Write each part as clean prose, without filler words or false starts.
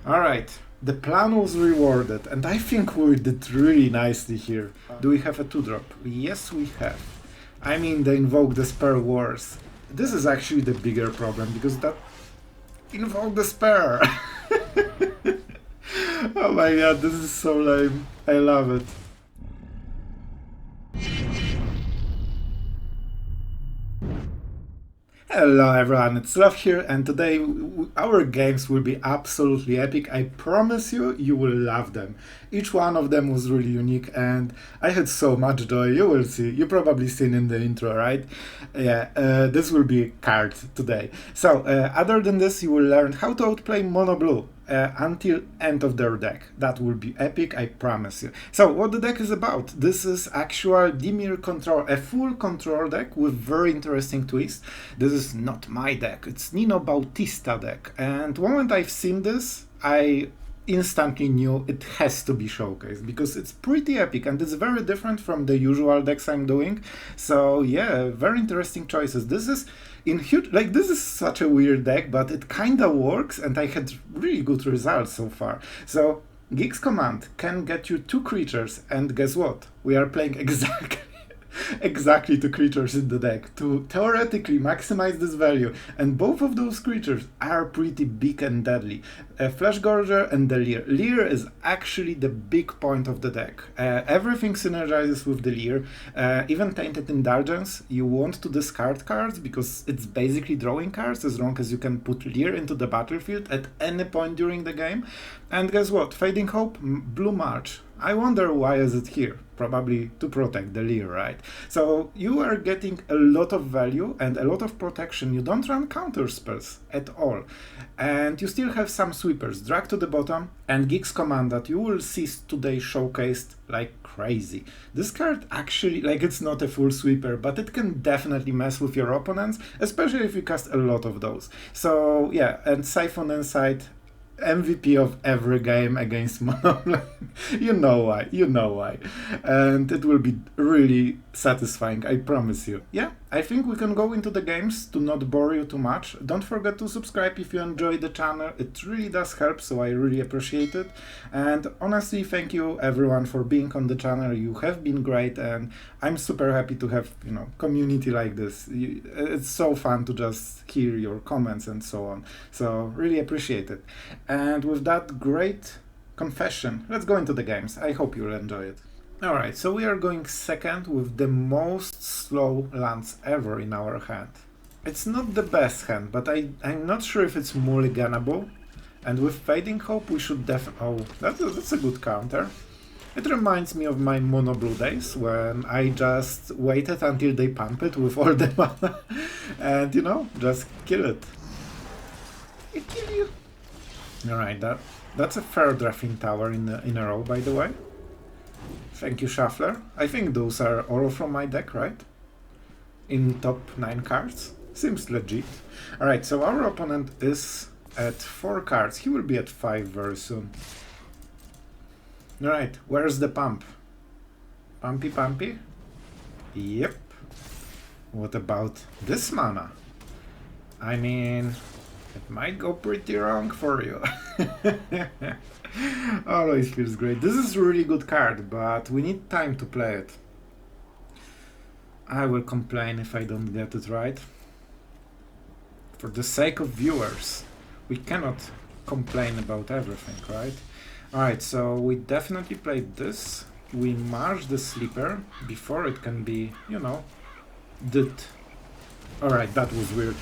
Alright, the plan was rewarded, and I think we did really nicely here. Do we have a 2-drop? Yes, we have. I mean, the Invoke Despair wars. This is actually the bigger problem, because that... Invoke Despair! Oh my god, this is so lame. I love it. Hello everyone, it's Sloth here, and today our games will be absolutely epic. I promise you, you will love them. Each one of them was really unique, and I had so much joy. You will see. You probably seen in the intro, right? Yeah, this will be card today. So, other than this, you will learn how to outplay mono blue. Until end of their deck. That will be epic, I promise you. So what the deck is about? This is actual Dimir control, a full control deck with very interesting twist. This is not my deck, it's Nino Bautista deck. And the moment I've seen this, I instantly knew it has to be showcased because it's pretty epic and it's very different from the usual decks I'm doing. So yeah, very interesting choices. This is in huge, like this is such a weird deck, but it kinda works and I had really good results so far. So Gix Command can get you 2 creatures, and guess what? We are playing exactly 2 creatures in the deck to theoretically maximize this value, and both of those creatures are pretty big and deadly. Fleshgorger and the Lier. Lier is actually the big point of the deck. Everything synergizes with the Lier. Even Tainted Indulgence, you want to discard cards because it's basically drawing cards as long as you can put Lier into the battlefield at any point during the game. And guess what? Fading Hope, Blue March. I wonder why is it here? Probably to protect the Lier, right? So you are getting a lot of value and a lot of protection. You don't run counter spells at all. And you still have some sweepers. Drag to the bottom and Gix Command that you will see today showcased like crazy. This card actually, like it's not a full sweeper, but it can definitely mess with your opponents, especially if you cast a lot of those. So yeah, and Siphon Insight, MVP of every game against mono. You know why. And it will be really satisfying, I promise you. Yeah, I think we can go into the games to not bore you too much. Don't forget to subscribe if you enjoy the channel. It really does help, so I really appreciate it. And honestly, thank you everyone for being on the channel. You have been great, and I'm super happy to have, community like this. It's so fun to just hear your comments and so on. So really appreciate it. And with that great confession, let's go into the games. I hope you'll enjoy it. Alright, so we are going second with the most slow lands ever in our hand. It's not the best hand, but I'm not sure if it's mulliganable. And with Fading Hope we should oh, that's a good counter. It reminds me of my mono blue days when I just waited until they pump it with all the mana and just kill it. It kill you. Alright, that's a fair drafting tower in a row, by the way. Thank you, Shuffler. I think those are all from my deck, right? In top 9 cards. Seems legit. Alright, so our opponent is at 4 cards. He will be at 5 very soon. Alright, where's the pump? Pumpy? Yep. What about this mana? I mean, it might go pretty wrong for you. Always feels great. This is a really good card, but we need time to play it. I will complain if I don't get it right. For the sake of viewers, we cannot complain about everything, right? Alright, so we definitely played this. We march the sleeper before it can be, did. Alright, that was weird.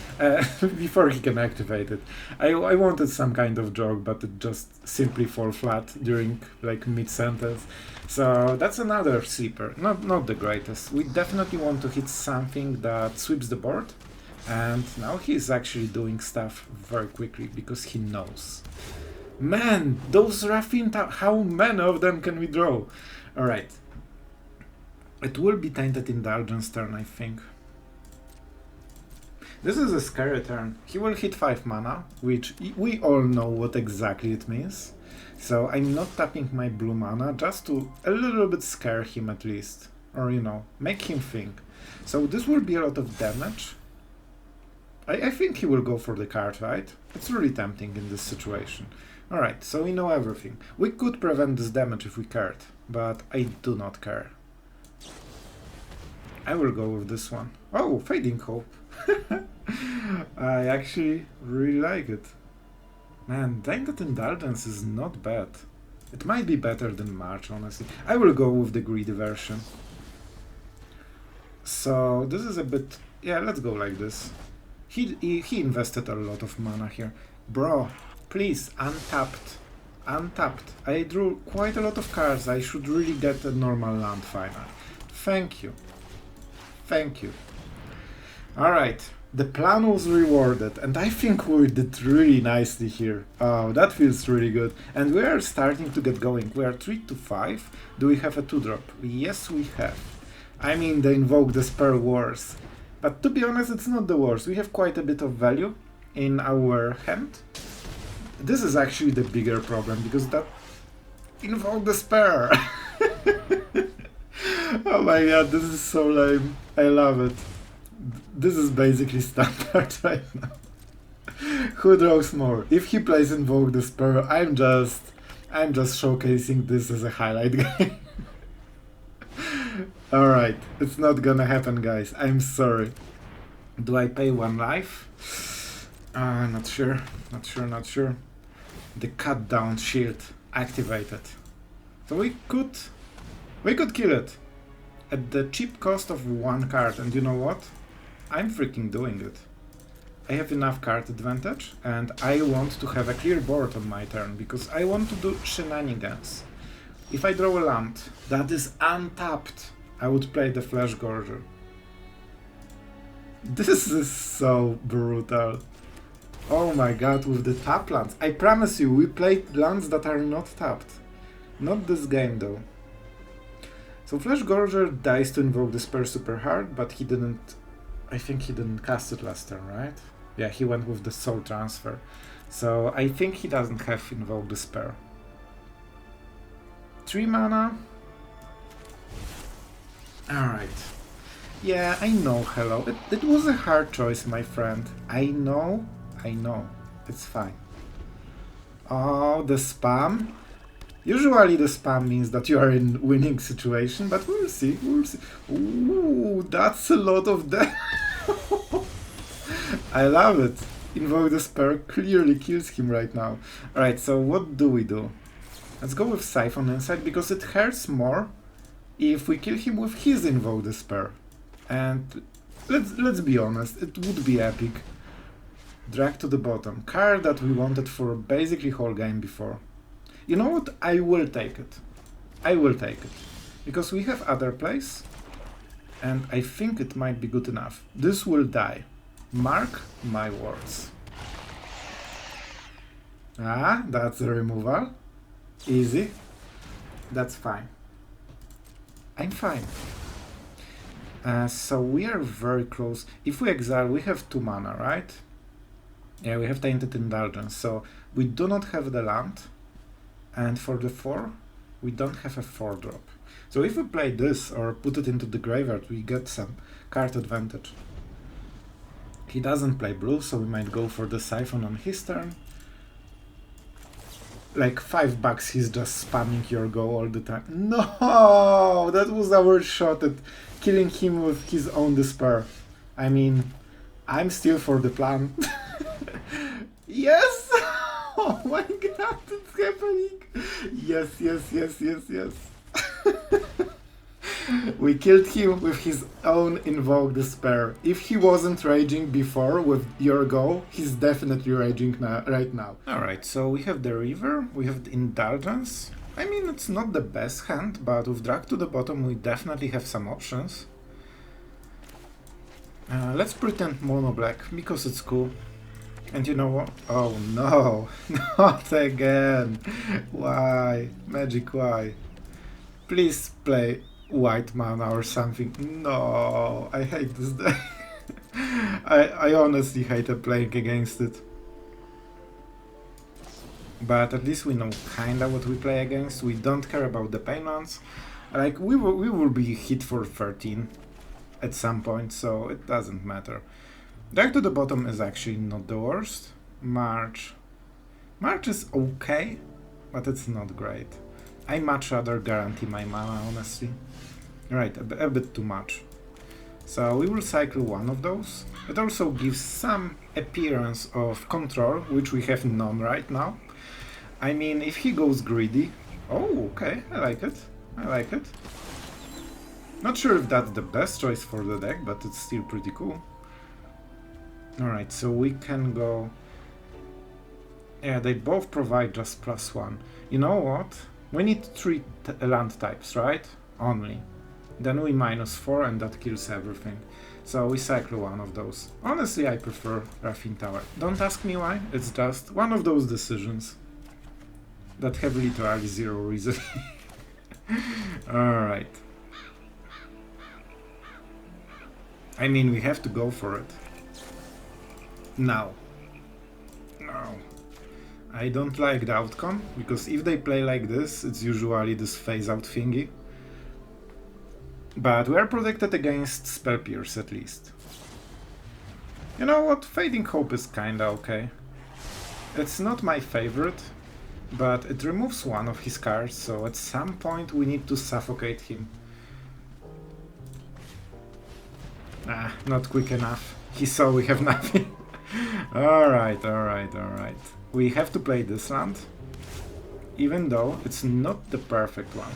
Before he can activate it. I wanted some kind of joke, but it just simply fall flat during mid-sentence. So that's another sleeper. Not the greatest. We definitely want to hit something that sweeps the board. And now he's actually doing stuff very quickly because he knows. Man, those Raffin, how many of them can we draw? Alright. It will be Tainted Indulgence turn, I think. This is a scary turn. He will hit 5 mana, which we all know what exactly it means. So I'm not tapping my blue mana, just to a little bit scare him at least. Or, make him think. So this will be a lot of damage. I think he will go for the card, right? It's really tempting in this situation. Alright, so we know everything. We could prevent this damage if we cared, but I do not care. I will go with this one. Oh, Fading Hope. I actually really like it. Man, Tainted Indulgence is not bad. It might be better than March, honestly. I will go with the greedy version. So this is a bit... yeah, let's go like this. He invested a lot of mana here. Bro, please, untapped. Untapped. I drew quite a lot of cards. I should really get a normal land finally. Thank you. Thank you. Alright, the plan was rewarded, and I think we did really nicely here. Oh, that feels really good. And we are starting to get going. We are 3 to 5. Do we have a 2-drop? Yes, we have. I mean, the Invoke Despair wars. But to be honest, it's not the worst. We have quite a bit of value in our hand. This is actually the bigger problem, because that Invoke Despair. Oh my god, this is so lame. I love it. This is basically standard right now. Who draws more? If he plays Invoke Despair, I'm just showcasing this as a highlight game. Alright, it's not gonna happen, guys. I'm sorry. Do I pay 1 life? Not sure. Not sure. The cut down shield activated. So we could kill it at the cheap cost of 1 card, and you know what? I'm freaking doing it. I have enough card advantage, and I want to have a clear board on my turn, because I want to do shenanigans. If I draw a land that is untapped, I would play the Fleshgorger. This is so brutal. Oh my god, with the tap lands. I promise you, we played lands that are not tapped. Not this game though. So Fleshgorger dies to Invoke Despair super hard, but he didn't... I think he didn't cast it last turn, right? Yeah, he went with the Soul Transfer. So I think he doesn't have Invoke Despair. 3 mana. Alright. Yeah, I know, hello. It was a hard choice, my friend. I know. It's fine. Oh, the spam. Usually the spam means that you are in winning situation, but we'll see. Ooh, that's a lot of damage. I love it. Invoke Despair clearly kills him right now. Alright, so what do we do? Let's go with Siphon Insight, because it hurts more if we kill him with his Invoke Despair. And let's be honest, it would be epic. Drag to the bottom. Card that we wanted for basically whole game before. You know what? I will take it. Because we have other plays, and I think it might be good enough. This will die. Mark my words. Ah, that's a removal. Easy. That's fine. I'm fine. So we are very close. If we exile, we have 2 mana, right? Yeah, we have Tainted Indulgence, so we do not have the land. And for the 4, we don't have a 4-drop. So if we play this or put it into the graveyard, we get some card advantage. He doesn't play blue, so we might go for the Siphon on his turn. Like $5, he's just spamming your go all the time. No! That was our shot at killing him with his own despair. I mean, I'm still for the plan. Yes! Oh my god, it's happening! Yes. We killed him with his own Invoke Despair. If he wasn't raging before with your go, he's definitely raging right now. Alright, so we have the River, we have the Indulgence. I mean, it's not the best hand, but with drag to the bottom we definitely have some options. Let's pretend mono black, because it's cool. And you know what? Oh no, not again. Why? Magic, why? Please play white mana or something. No, I hate this deck. I honestly hated playing against it. But at least we know kinda what we play against. We don't care about the payments. Like, we will be hit for 13 at some point, so it doesn't matter. Drag to the bottom is actually not the worst. March. March is okay, but it's not great. I much rather guarantee my mana, honestly. Right, a bit too much. So we will cycle one of those. It also gives some appearance of control, which we have none right now. I mean, if he goes greedy... Oh, okay, I like it. I like it. Not sure if that's the best choice for the deck, but it's still pretty cool. Alright, so we can go... Yeah, they both provide just +1. You know what? We need 3 land types, right? Only. Then we -4 and that kills everything. So we cycle one of those. Honestly, I prefer Raffine Tower. Don't ask me why, it's just one of those decisions that have literally zero reason. Alright. I mean, we have to go for it. Now. No. I don't like the outcome, because if they play like this, it's usually this phase-out thingy. But we are protected against Spell Pierce, at least. You know what? Fading Hope is kinda okay. It's not my favorite, but it removes one of his cards, so at some point we need to suffocate him. Ah, not quick enough. He saw we have nothing. Alright, alright, alright. We have to play this land, even though it's not the perfect one.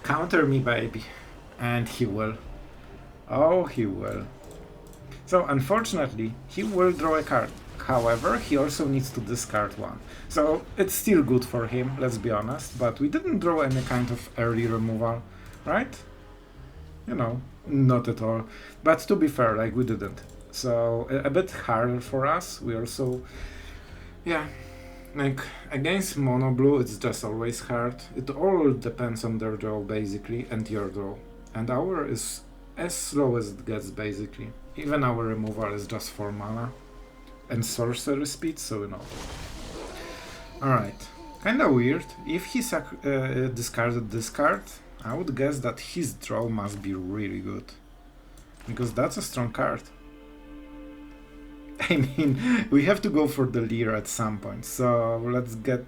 Counter me, baby. And he will. Oh, he will. So, unfortunately, he will draw a card. However, he also needs to discard one. So, it's still good for him, let's be honest, but we didn't draw any kind of early removal, right? You know, not at all. But to be fair, like, we didn't. So, a bit harder for us. We also... Yeah, like, against mono blue, it's just always hard. It all depends on their draw, basically, and your draw. And our is as slow as it gets, basically. Even our removal is just 4 mana. And sorcery speed, so you know. Alright. Kinda weird. If he discarded this card, I would guess that his draw must be really good. Because that's a strong card. I mean, we have to go for the Lier at some point, so let's get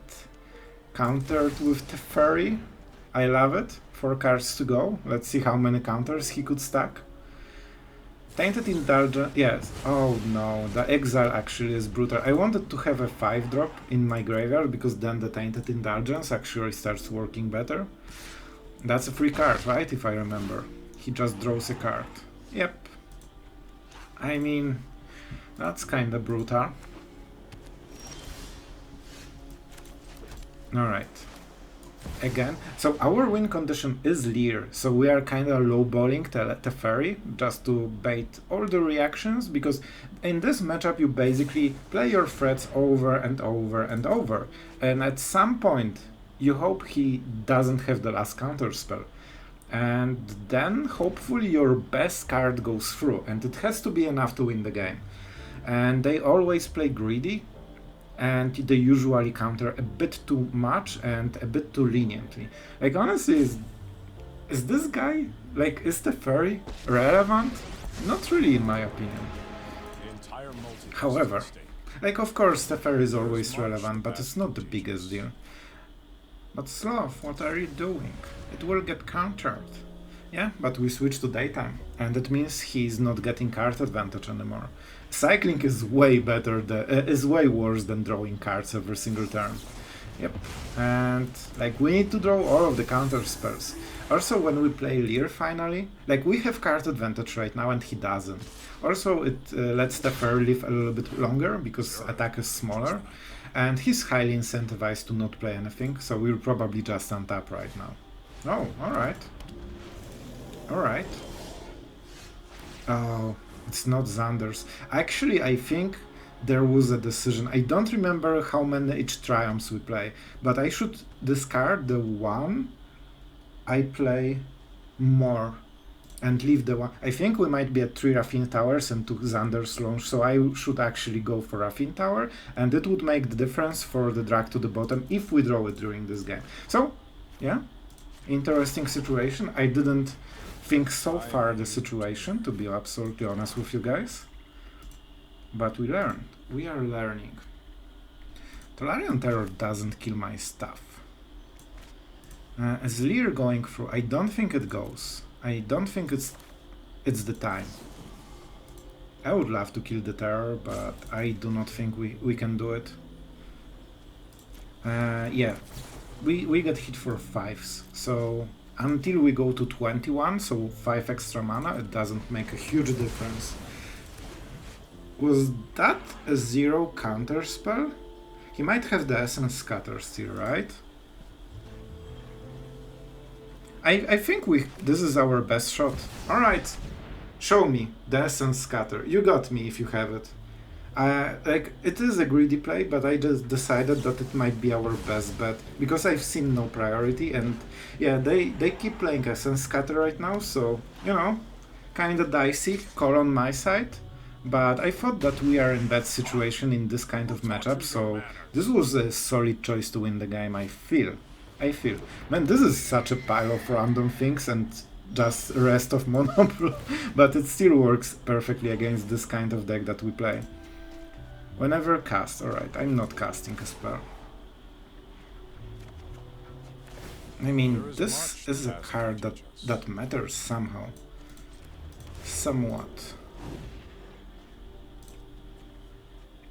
countered with Teferi. I love it. 4 cards to go. Let's see how many counters he could stack. Tainted Indulgence, yes. Oh no, the exile actually is brutal. I wanted to have a 5-drop in my graveyard, because then the Tainted Indulgence actually starts working better. That's a free card, right, if I remember. He just draws a card. Yep. I mean... That's kinda brutal. Alright. Again. So our win condition is Lier, so we are kinda lowballing Teferi just to bait all the reactions, because in this matchup you basically play your threats over and over and over, and at some point you hope he doesn't have the last counter spell. And then hopefully your best card goes through, and it has to be enough to win the game. And they always play greedy, and they usually counter a bit too much and a bit too leniently. Like, honestly, is this guy, like, is Teferi relevant? Not really, in my opinion. However, like, of course, Teferi is always relevant, but it's not the biggest deal. But Sloth, what are you doing? It will get countered. Yeah, but we switch to daytime, and that means he's not getting card advantage anymore. Cycling is way better, is way worse than drawing cards every single turn. Yep, and like we need to draw all of the counter spells. Also, when we play Lier finally, like we have card advantage right now and he doesn't. Also, it lets Teferi live a little bit longer because attack is smaller, and he's highly incentivized to not play anything, so we'll probably just untap right now. Oh, alright. Alright. Oh, it's not Xander's. Actually, I think there was a decision. I don't remember how many each triumphs we play, but I should discard the one I play more and leave the one. I think we might be at 3 Raffine Towers and 2 Xander's launch, so I should actually go for Raffine Tower, and it would make the difference for the drag to the bottom if we draw it during this game. So, yeah, interesting situation. I didn't think so far the situation, to be absolutely honest with you guys. But we learned. We are learning. Tolarian Terror doesn't kill my stuff. As Lier going through, I don't think it goes. I don't think it's the time. I would love to kill the Terror, but I do not think we can do it. Yeah, we get hit for 5s, so until we go to 21, so 5 extra mana, it doesn't make a huge difference. Was that a 0 counter spell? He might have the Essence Scatter still, right? I think this is our best shot. Alright, show me the Essence Scatter. You got me if you have it. Like, it is a greedy play, but I just decided that it might be our best bet, because I've seen no priority, and yeah, they keep playing Essence Scatter right now, so, you know, kinda dicey, call on my side, but I thought that we are in that situation in this kind of matchup, so this was a solid choice to win the game, I feel. Man, this is such a pile of random things and just rest of mono, but it still works perfectly against this kind of deck that we play. Whenever cast, alright, I'm not casting a spell. I mean, this is a card that matters somehow. Somewhat.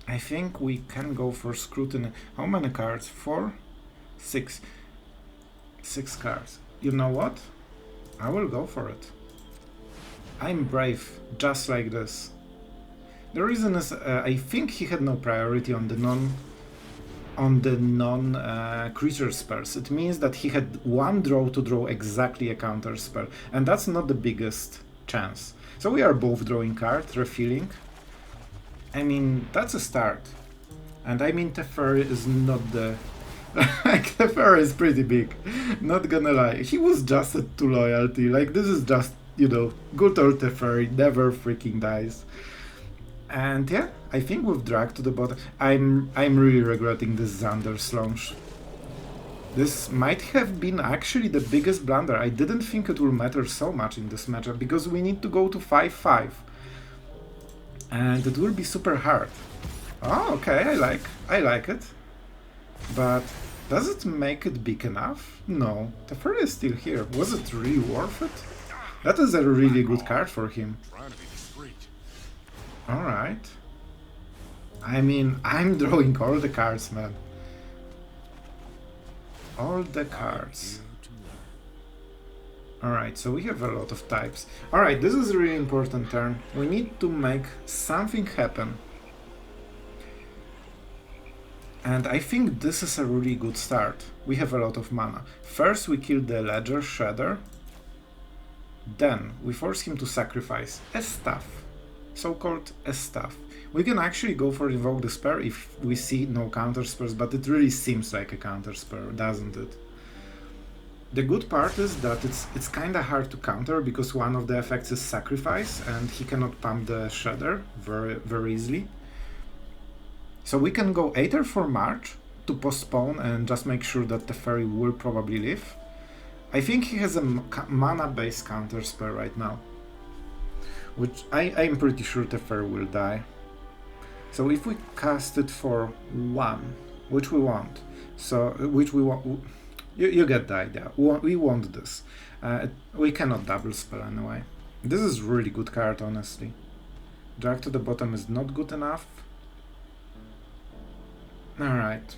I think we can go for Scrutiny. How many cards? 4? 6. 6 cards. You know what? I will go for it. I'm brave, just like this. The reason is, I think he had no priority on the non creature spells. It means that he had one draw to draw exactly a counter spell, and that's not the biggest chance. So we are both drawing cards, refilling. I mean, that's a start. And I mean, Teferi is not the... like, Teferi is pretty big, not gonna lie. He was just a 2 loyalty, like, this is just, you know, good old Teferi, never freaking dies. And yeah, I think we've dragged to the bottom. I'm really regretting this Xander's launch. This might have been actually the biggest blunder. I didn't think it will matter so much in this matchup, because we need to go to 5-5. And it will be super hard. Oh, okay, I like it. But does it make it big enough? No, Teferi is still here. Was it really worth it? That is a really good card for him. Alright. I mean, I'm drawing all the cards, man. All the cards. Alright, so we have a lot of types. Alright, this is a really important turn. We need to make something happen. And I think this is a really good start. We have a lot of mana. First we kill the Ledger Shredder. Then we force him to sacrifice a staff. So-called a staff. We can actually go for Invoke Despair if we see no counter spells, but it really seems like a counter spell, doesn't it? The good part is that it's kinda hard to counter, because one of the effects is sacrifice, and he cannot pump the Shredder very easily. So we can go Aether for March to postpone and just make sure that Teferi will probably live. I think he has a mana-based counter spell right now, which I'm pretty sure Teferi will die. So if we cast it for 1, which we want, you get the idea. We want this. We cannot double spell anyway. This is really good card, honestly. Drag to the bottom is not good enough. Alright.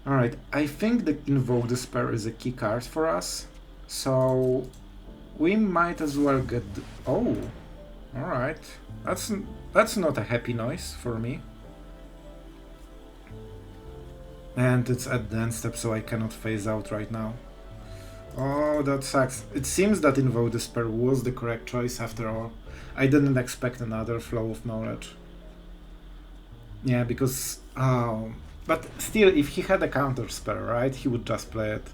Alright, I think the Invoke Despair is a key card for us. So we might as well get... Oh! Alright. That's not a happy noise for me. And it's at the end step, so I cannot phase out right now. Oh, that sucks. It seems that Invoke Despair was the correct choice after all. I didn't expect another Flow of Knowledge. Yeah, because... Oh... But still, if he had a counter spell, right, he would just play it.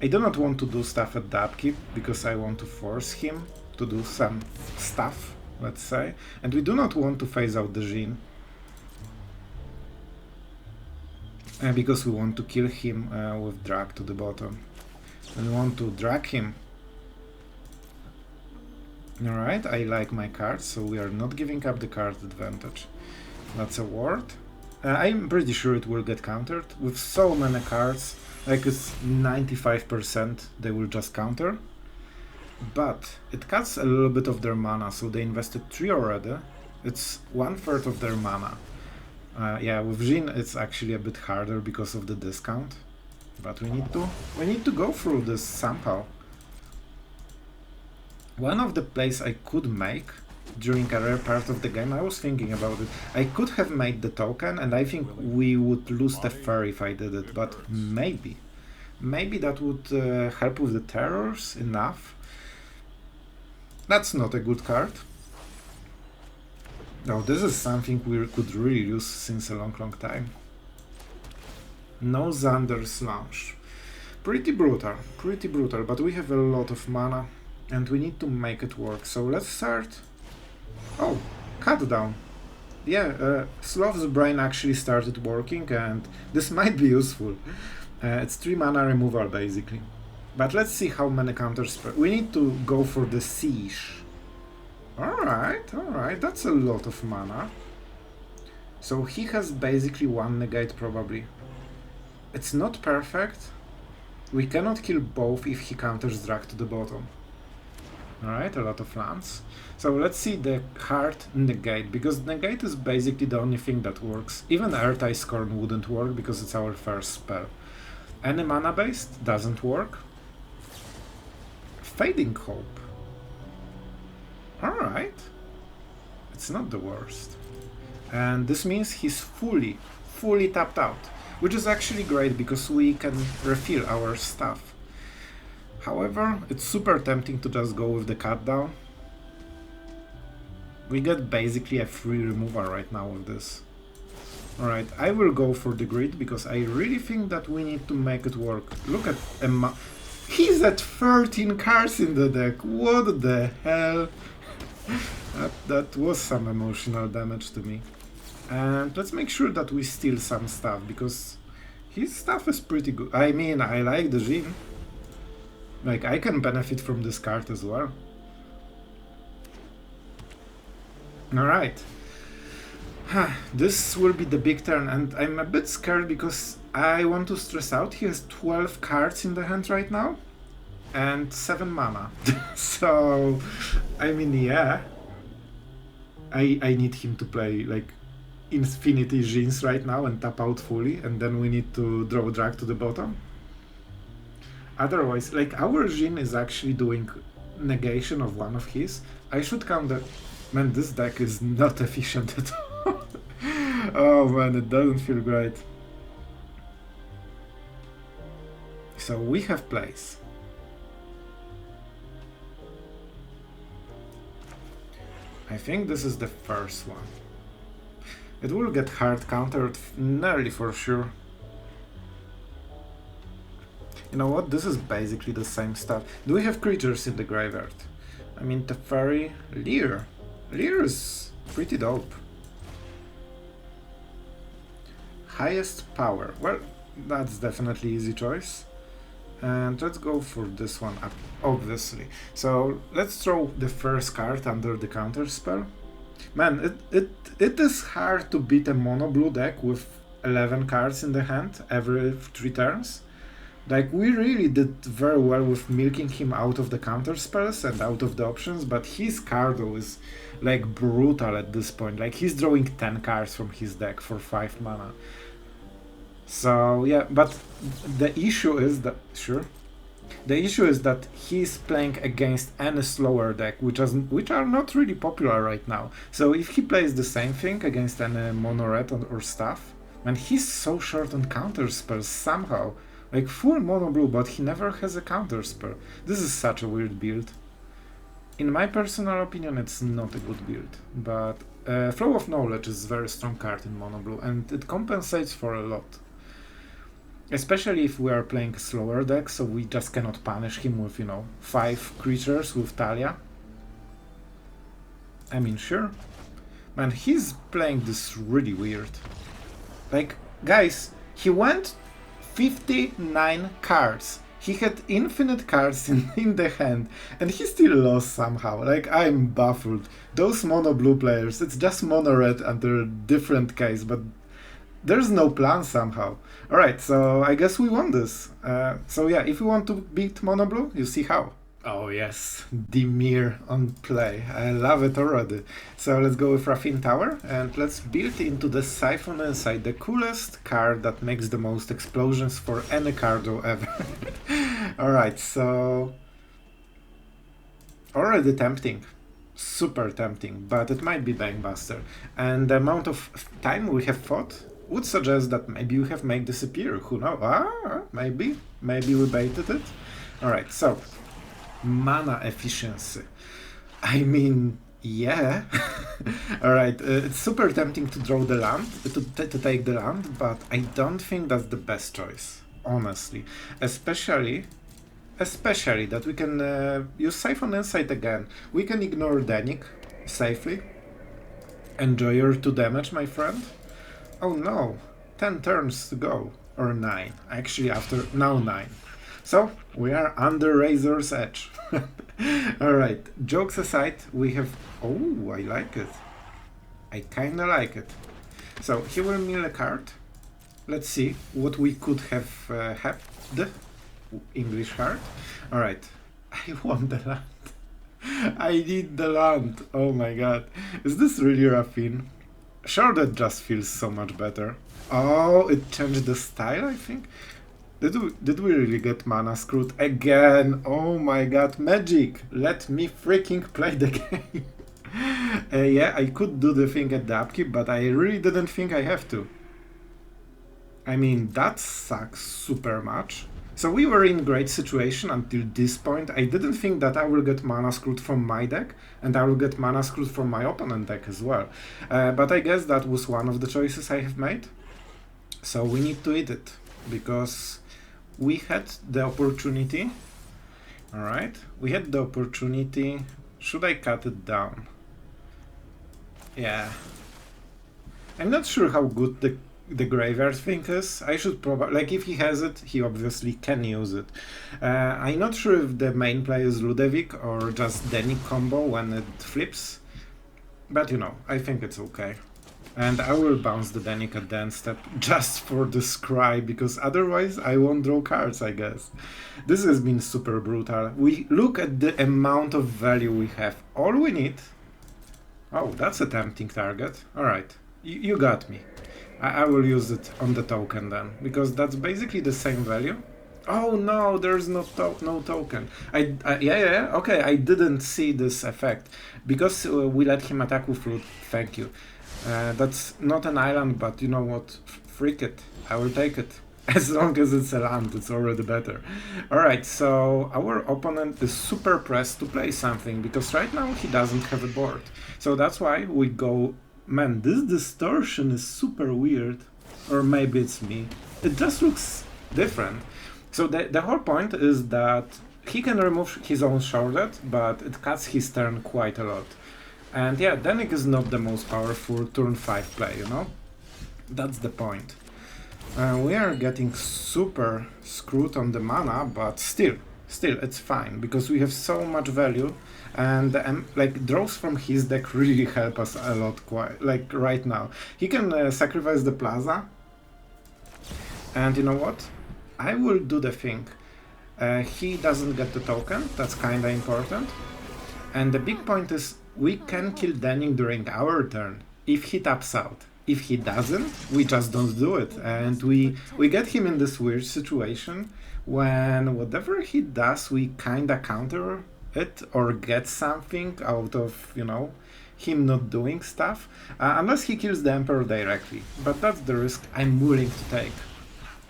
I do not want to do stuff at the upkeep, because I want to force him to do some stuff, let's say. And we do not want to phase out the Jhin. Because we want to kill him with drag to the bottom. And we want to drag him. Alright, I like my cards, so we are not giving up the card advantage. That's a ward. I'm pretty sure it will get countered. With so many cards, like it's 95% they will just counter. But it cuts a little bit of their mana, so they invested 3 already. It's 1/3 of their mana. Yeah, with Jhin it's actually a bit harder because of the discount. But we need to go through this somehow. One of the plays I could make during a rare part of the game, I was thinking about it. I could have made the token, and I think we would lose Teferi if I did it, but maybe that would help with the terrors enough. That's not a good card. No, this is something we could really use since a long time. No Xander's launch. Pretty brutal, but we have a lot of mana and we need to make it work. So let's start. Oh, cut down. Yeah, Sloth's brain actually started working and this might be useful. It's 3 mana removal basically. But let's see how many counters. We need to go for the siege. Alright, that's a lot of mana. So he has basically 1 negate probably. It's not perfect. We cannot kill both if he counters drag to the bottom. Alright, a lot of lands. So let's see the hard negate, because negate is basically the only thing that works. Even Earth-Eye Scorn wouldn't work because it's our first spell. Any mana based doesn't work. Fading Hope. Alright. It's not the worst. And this means he's fully tapped out, which is actually great because we can refill our stuff. However, it's super tempting to just go with the cut down. We get basically a free removal right now with this. Alright, I will go for the grid because I really think that we need to make it work. Look at Emma. He's at 13 cards in the deck. What the hell? That was some emotional damage to me. And let's make sure that we steal some stuff, because his stuff is pretty good. I mean, I like the Jhin. Like, I can benefit from this card as well. Alright. This will be the big turn, and I'm a bit scared because I want to stress out. He has 12 cards in the hand right now and 7 mana. So, I mean, yeah. I need him to play like Infinity Jhins right now and tap out fully, and then we need to draw drag to the bottom. Otherwise, like, our Jhin is actually doing negation of one of his. I should count that. Man, this deck is not efficient at all. Oh man, it doesn't feel great. So we have plays. I think this is the first one. It will get hard countered nearly for sure. You know what? This is basically the same stuff. Do we have creatures in the graveyard? I mean, Teferi, Lier. Lier is pretty dope. Highest power. Well, that's definitely easy choice. And let's go for this one up, obviously. So let's throw the first card under the counter spell. Man, it is hard to beat a mono blue deck with 11 cards in the hand every 3 turns. Like, we really did very well with milking him out of the counter spells and out of the options, but his cardo is like brutal at this point. Like, he's drawing 10 cards from his deck for 5 mana. So yeah, but the issue is that he's playing against any slower deck, which are not really popular right now. So if he plays the same thing against any mono red or stuff, man, he's so short on counter spells somehow. Like, full mono blue, but he never has a counter spell. This is such a weird build. In my personal opinion, it's not a good build, but Flow of Knowledge is a very strong card in mono blue, and it compensates for a lot. Especially if we are playing a slower deck, so we just cannot punish him with, 5 creatures with Talia. I mean, sure. Man, he's playing this really weird. Like, guys, he went 59 cards. He had infinite cards in the hand, and he still lost somehow. Like, I'm baffled. Those mono blue players, it's just mono red under a different case, but there's no plan somehow. Alright, so I guess we won this. So yeah, if you want to beat mono blue, you see how. Oh yes, Dimir on play. I love it already. So let's go with Raffine Tower and let's build into the Siphon Insight, the coolest card that makes the most explosions for any card ever. Alright, so... already tempting. Super tempting, but it might be Bankbuster. And the amount of time we have fought would suggest that maybe we have made disappear. Who knows? Maybe. Maybe we baited it. Alright, so... mana efficiency. I mean, yeah. Alright, it's super tempting to draw the land, to take the land, but I don't think that's the best choice, honestly. Especially that we can use Siphon Insight again. We can ignore Danik safely. Enjoy your 2 damage, my friend. Oh no, 10 turns to go. Or 9. Actually, now 9. So, we are under Razor's Edge. Alright, jokes aside, we have... oh, I like it. I kinda like it. So, he will mill a card. Let's see what we could have had. English card. Alright, I want the land. I need the land. Oh my god. Is this really Raffine? Sure, that just feels so much better. Oh, it changed the style, I think. Did we really get mana screwed again? Oh my god, magic! Let me freaking play the game. Yeah, I could do the thing at the upkeep, but I really didn't think I have to. I mean, that sucks super much. So we were in great situation until this point. I didn't think that I will get mana screwed from my deck, and I will get mana screwed from my opponent deck as well. But I guess that was one of the choices I have made. So we need to eat it, because... we had the opportunity. Alright, we had the opportunity. Should I cut it down? Yeah. I'm not sure how good the graveyard thing is. I should probably... like, if he has it, he obviously can use it. I'm not sure if the main play is Ludovic or just Danik combo when it flips. But you know, I think it's okay. And I will bounce the Danik at the end step just for the scry, because otherwise I won't draw cards, I guess. This has been super brutal. We look at the amount of value we have. All we need... oh, that's a tempting target. Alright, you got me. I will use it on the token then, because that's basically the same value. Oh no, there's no token. Yeah, okay, I didn't see this effect. Because we let him attack with Root, thank you. That's not an island, but you know what? Freak it. I will take it. As long as it's a land, it's already better. Alright, so our opponent is super pressed to play something, because right now he doesn't have a board. So that's why we go... man, this distortion is super weird. Or maybe it's me. It just looks different. So the whole point is that he can remove his own shortlet, but it cuts his turn quite a lot. And yeah, Danik is not the most powerful turn 5 play, you know? That's the point. We are getting super screwed on the mana, but still, it's fine, because we have so much value, and like, draws from his deck really help us a lot, like right now. He can sacrifice the Plaza, and you know what? I will do the thing. He doesn't get the token, that's kinda important. And the big point is, we can kill Danik during our turn, if he taps out. If he doesn't, we just don't do it, and we get him in this weird situation when whatever he does, we kinda counter it or get something out of, you know, him not doing stuff, unless he kills the Emperor directly. But that's the risk I'm willing to take.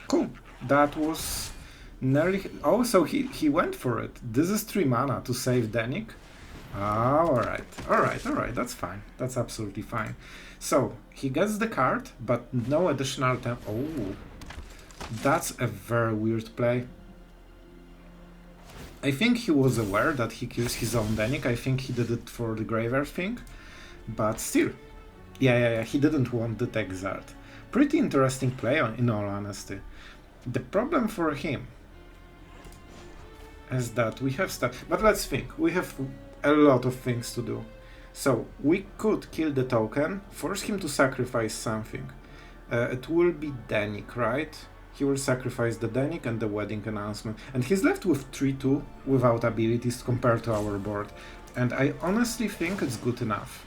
Cool, that was nearly... oh, so he went for it. This is 3 mana to save Danik. Alright, that's fine. That's absolutely fine. So, he gets the card, but no additional time. Oh, that's a very weird play. I think he was aware that he kills his own Danik. I think he did it for the graveyard thing. But still, yeah, he didn't want the Exalt. Pretty interesting play, in all honesty. The problem for him as that. We have stuff, but let's think. We have a lot of things to do. So we could kill the token, force him to sacrifice something. It will be Danik, right? He will sacrifice the Danik and the wedding announcement. And he's left with 3-2 without abilities compared to our board. And I honestly think it's good enough.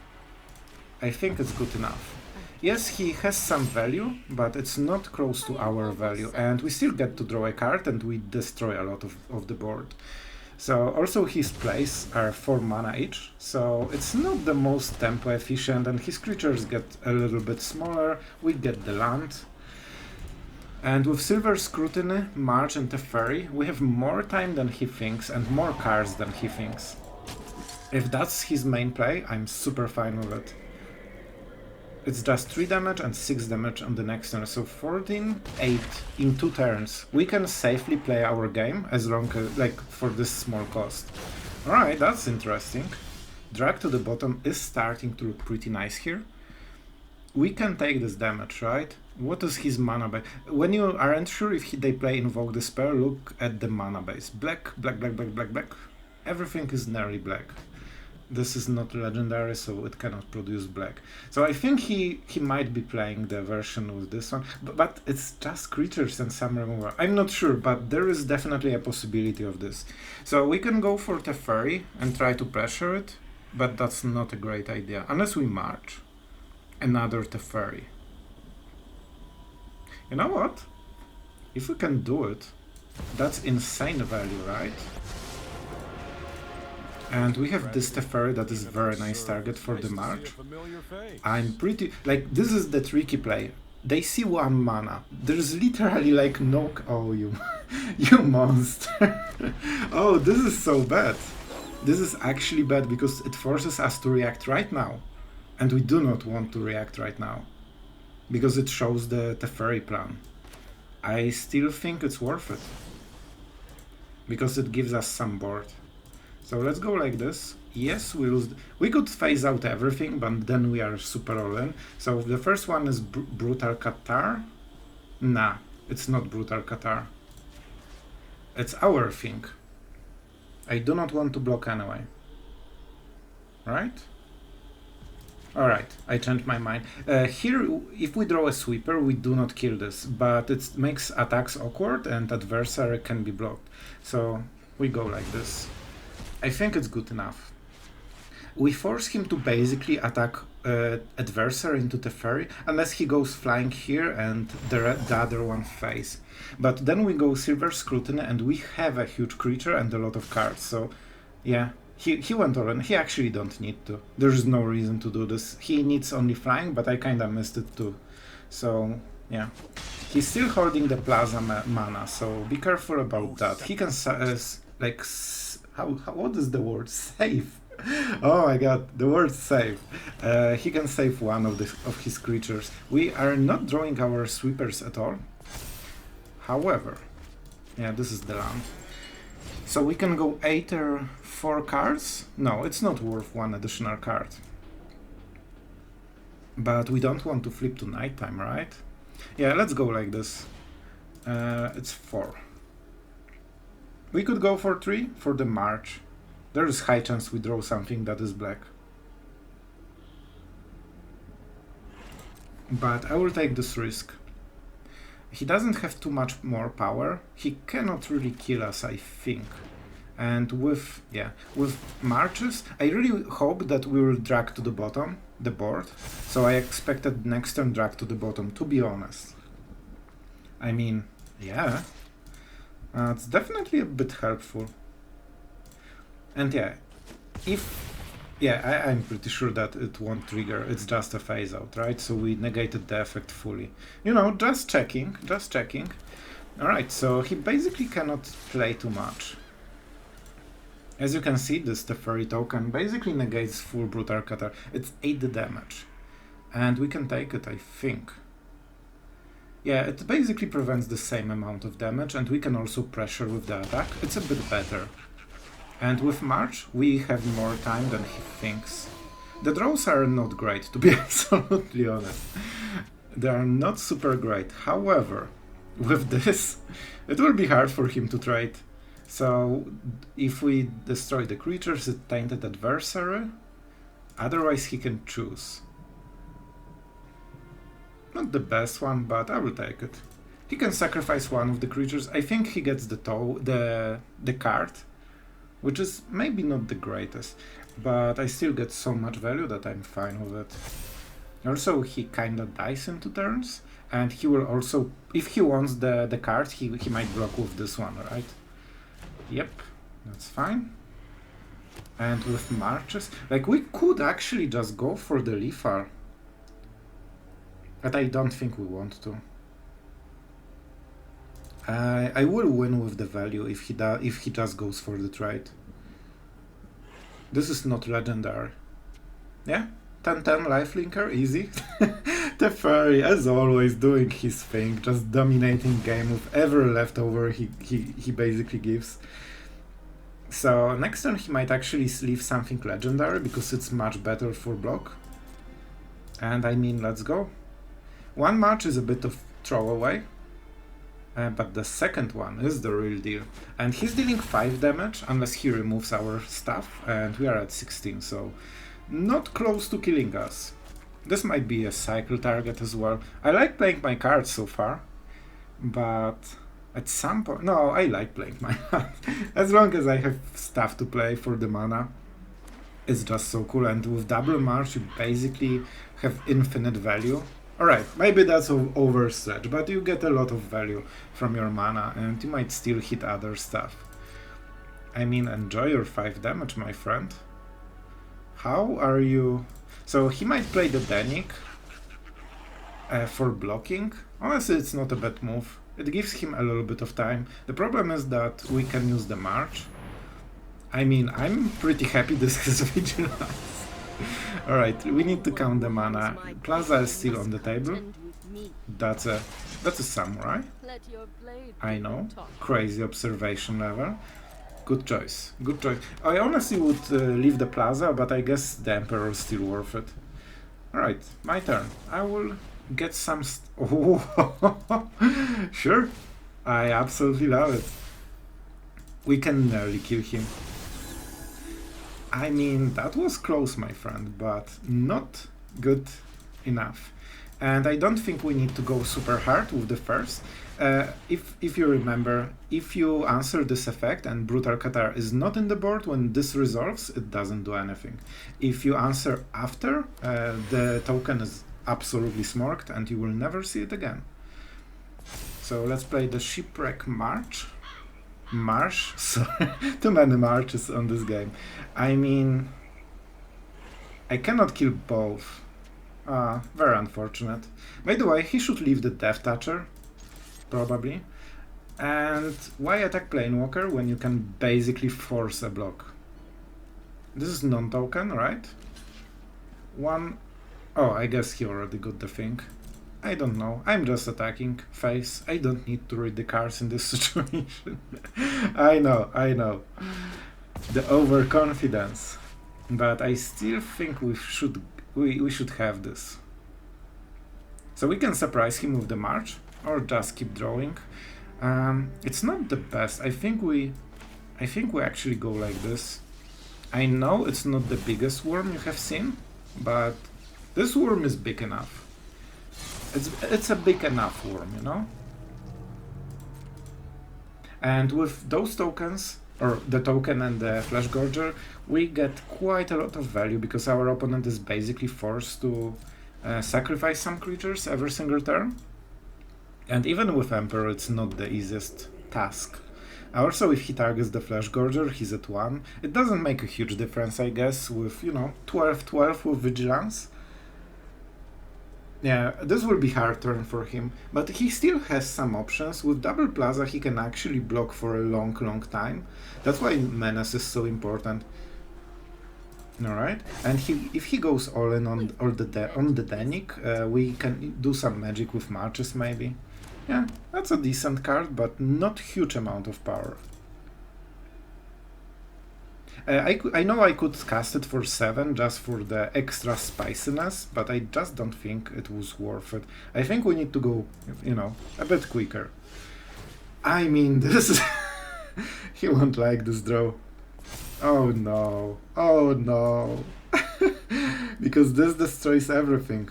I think it's good enough. Yes, he has some value, but it's not close to our value. And we still get to draw a card and we destroy a lot of the board. So also his plays are 4 mana each, so it's not the most tempo efficient, and his creatures get a little bit smaller. We get the land. And with Silver Scrutiny, March and Teferi, we have more time than he thinks and more cards than he thinks. If that's his main play, I'm super fine with it. It's just 3 damage and 6 damage on the next turn, so 14, 8 in 2 turns. We can safely play our game as long as, like, for this small cost. Alright, that's interesting. Drag to the bottom is starting to look pretty nice here. We can take this damage, right? What is his mana base? When you aren't sure if they play Invoke Despair, look at the mana base. Black, black, black, black, black, black. Everything is nearly black. This is not legendary, so it cannot produce black. So I think he might be playing the version with this one, but it's just creatures and some removal. I'm not sure, but there is definitely a possibility of this. So we can go for Teferi and try to pressure it, but that's not a great idea, unless we march. Another Teferi. You know what? If we can do it, that's insane value, right? And we have this Teferi that is very nice target for the march. I'm pretty... like, this is the tricky play. They see 1 mana. There's literally like no... oh, you... you monster. Oh, this is so bad. This is actually bad because it forces us to react right now. And we do not want to react right now. Because it shows the Teferi plan. I still think it's worth it. Because it gives us some board. So let's go like this. Yes, we could phase out everything, but then we are super all in. So the first one is Brutal Qatar. Nah, it's not Brutal Qatar. It's our thing. I do not want to block anyway. Right? Alright, I changed my mind. Here, if we draw a sweeper, we do not kill this, but it makes attacks awkward and adversary can be blocked. So we go like this. I think it's good enough. We force him to basically attack adversary into Teferi, unless he goes flying here and the other one face. But then we go Silver Scrutiny and we have a huge creature and a lot of cards, so yeah. He went all in. He actually don't need to. There's no reason to do this. He needs only flying, but I kinda missed it too. So, yeah. He's still holding the plasma mana, so be careful about that. He can, what is the word? Save. Oh my god, the word save. He can save one of his creatures. We are not drawing our sweepers at all. However, yeah, this is the land. So we can go either 4 cards. No, it's not worth 1 additional card. But we don't want to flip to nighttime, right? Yeah, let's go like this. It's 4. We could go for 3 for the march. There is high chance we draw something that is black. But I will take this risk. He doesn't have too much more power. He cannot really kill us, I think. And with marches, I really hope that we will drag to the bottom, the board. So I expected next turn drag to the bottom, to be honest. I mean, yeah. It's definitely a bit helpful. And yeah, I'm pretty sure that it won't trigger, it's just a phase out, right? So we negated the effect fully. You know, just checking. Alright, so he basically cannot play too much. As you can see, this Teferi token basically negates full Brutal Qatar. It's 8 damage. And we can take it, I think. Yeah, it basically prevents the same amount of damage, and we can also pressure with the attack. It's a bit better. And with March, we have more time than he thinks. The draws are not great, to be absolutely honest. They are not super great. However, with this, it will be hard for him to trade. So if we destroy the creatures, it's Tainted Adversary. Otherwise he can choose. Not the best one, but I will take it. He can sacrifice one of the creatures. I think he gets the card, which is maybe not the greatest, but I still get so much value that I'm fine with it. Also, he kinda dies in 2 turns, and he will also, if he wants the card, he might block with this one, right? Yep, that's fine. And with marches, like, we could actually just go for the lethal, but I don't think we want to. I will win with the value if he just goes for the trade. This is not legendary. Yeah, 10-10 lifelinker, easy. Teferi, as always, doing his thing, just dominating game with every leftover he basically gives. So next turn he might actually leave something legendary because it's much better for block. And I mean, let's go. 1 march is a bit of throwaway. But the second one is the real deal. And he's dealing 5 damage unless he removes our stuff, and we are at 16, so not close to killing us. This might be a cycle target as well. I like playing my cards so far, but at some point... No, I like playing my cards. As long as I have stuff to play for the mana, it's just so cool. And with double march, you basically have infinite value. Alright, maybe that's overstretch, but you get a lot of value from your mana, and you might still hit other stuff. I mean, enjoy your 5 damage, my friend. How are you... So he might play the Danik for blocking. Honestly, it's not a bad move. It gives him a little bit of time. The problem is that we can use the march. I mean, I'm pretty happy this is Vigilance. Alright, we need to count the mana. Plaza is still on the table. That's a samurai. I know. Crazy observation level. Good choice. Good choice. I honestly would leave the Plaza, but I guess the Emperor is still worth it. Alright, my turn. I will get some... Oh, sure. I absolutely love it. We can nearly kill him. I mean, that was close, my friend, but not good enough. And I don't think we need to go super hard with the first. If you remember, if you answer this effect and Brutal Catar is not in the board when this resolves, it doesn't do anything. If you answer after, the token is absolutely smorked and you will never see it again. So let's play the Shipwreck March. March? Sorry, too many marches on this game. I mean, I cannot kill both. Very unfortunate. By the way, he should leave the Death Toucher, probably. And why attack Planewalker when you can basically force a block? This is non-token, right? One... Oh, I guess he already got the thing. I don't know. I'm just attacking face. I don't need to read the cards in this situation. I know. The overconfidence. But I still think we should have this. So we can surprise him with the march, or just keep drawing. It's not the best. I think we actually go like this. I know it's not the biggest worm you have seen, but this worm is big enough. It's a big enough worm, you know? And with those tokens, or the token and the Fleshgorger, we get quite a lot of value because our opponent is basically forced to sacrifice some creatures every single turn. And even with Emperor, it's not the easiest task. Also, if he targets the Fleshgorger, he's at 1. It doesn't make a huge difference, I guess, with, you know, 12-12 with Vigilance. Yeah, this will be hard turn for him, but he still has some options. With double Plaza, he can actually block for a long time. That's why Menace is so important. Alright, and if he goes all in on the Danik, we can do some magic with marches maybe. Yeah, that's a decent card, but not huge amount of power. I know I could cast it for 7 just for the extra spiciness, but I just don't think it was worth it. I think we need to go, you know, a bit quicker. I mean, this is He won't like this draw. Oh no. Oh no. Because this destroys everything.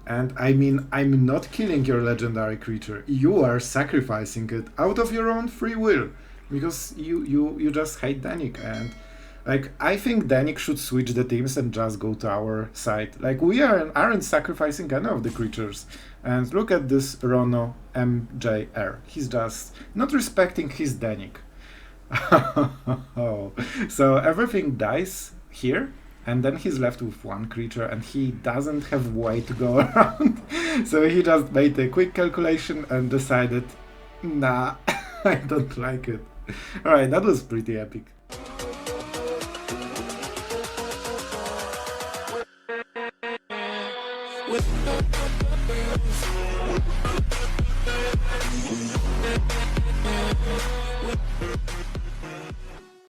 And I mean, I'm not killing your legendary creature. You are sacrificing it out of your own free will. Because you just hate Danik. And like, I think Danik should switch the teams and just go to our side. Like, we aren't sacrificing any of the creatures. And look at this Rono MJR. He's just not respecting his Danik. So everything dies here, and then he's left with one creature, and he doesn't have way to go around. So he just made a quick calculation and decided, nah, I don't like it. Alright, that was pretty epic.